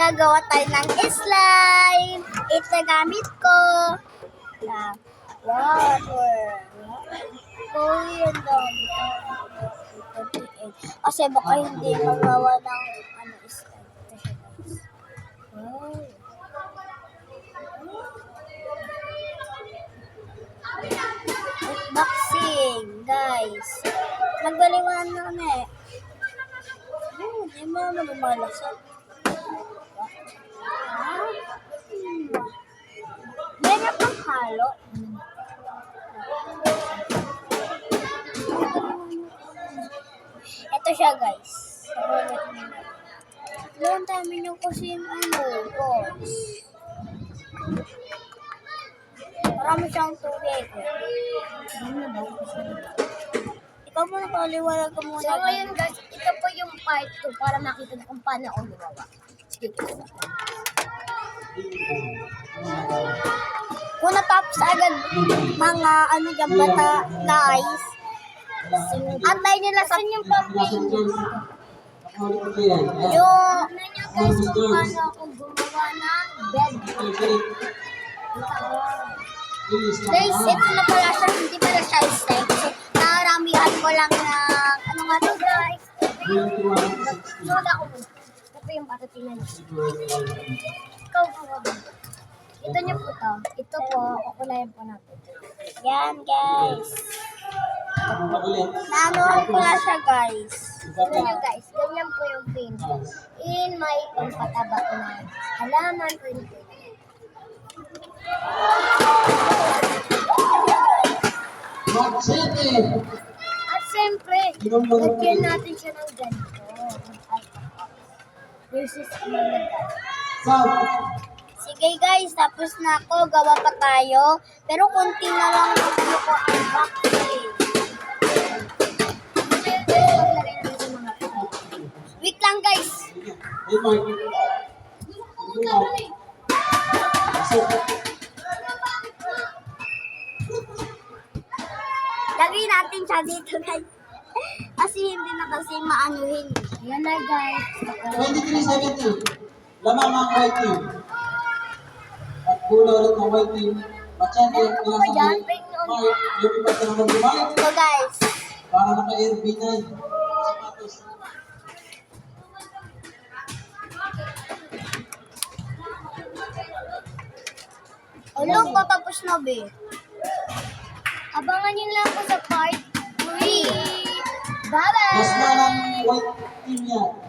gagawa tayo ng slime. Ito na gamit ko. Water. Kasi baka hindi magawa ng slime. Wow. Boxing, guys. Magbaliwan na kami. Hindi mo naman lumalasap. Meron pang halo. Ito siya, guys. Doon dami nyo kasi boss. Marami siyang tubig. Ikaw muna paliwanag ko muna. So ngayon guys, ito po yung part 2 para makita na kung paano ako gumawa. Sige. Kung natapos agad mga bata, guys. Antay nila sa Yung pamping. yung Guys, kung paano ako gumawa ng bed. guys, ito na pala siya, hindi pala siya steak. So, naramihan ko lang ng nga to, guys. Soda ko muna. Ito yung patatingnan niyo. Ikaw po ba? Ito niyo po to. Ito po, kukulayan po natin. Yan, guys. Naanohan ko na siya, guys. Ito niyo guys, ganyan po yung paint ko. In my pampataba ko na halaman ko yung paint. At siyempre, lagyan natin siya ng ganito. This is Sige, guys. Tapos na ako. Gawa pa tayo. Pero konti na lang yung ko ang boxing. Wait lang, guys. Lagay natin siya dito, guys. Kasi hindi na kasi maanuhin. Yan na guys. 2370. Lamang ng white team. At pula ulit ng white team. Machete, pinasang Mark, lumipas na naman bumalik. So, guys. Para naka-RB9. Sapatos. Look, patapos na, be. Abangan nyo lang po sa part 3. Mas na Bye-bye! ng white team yan.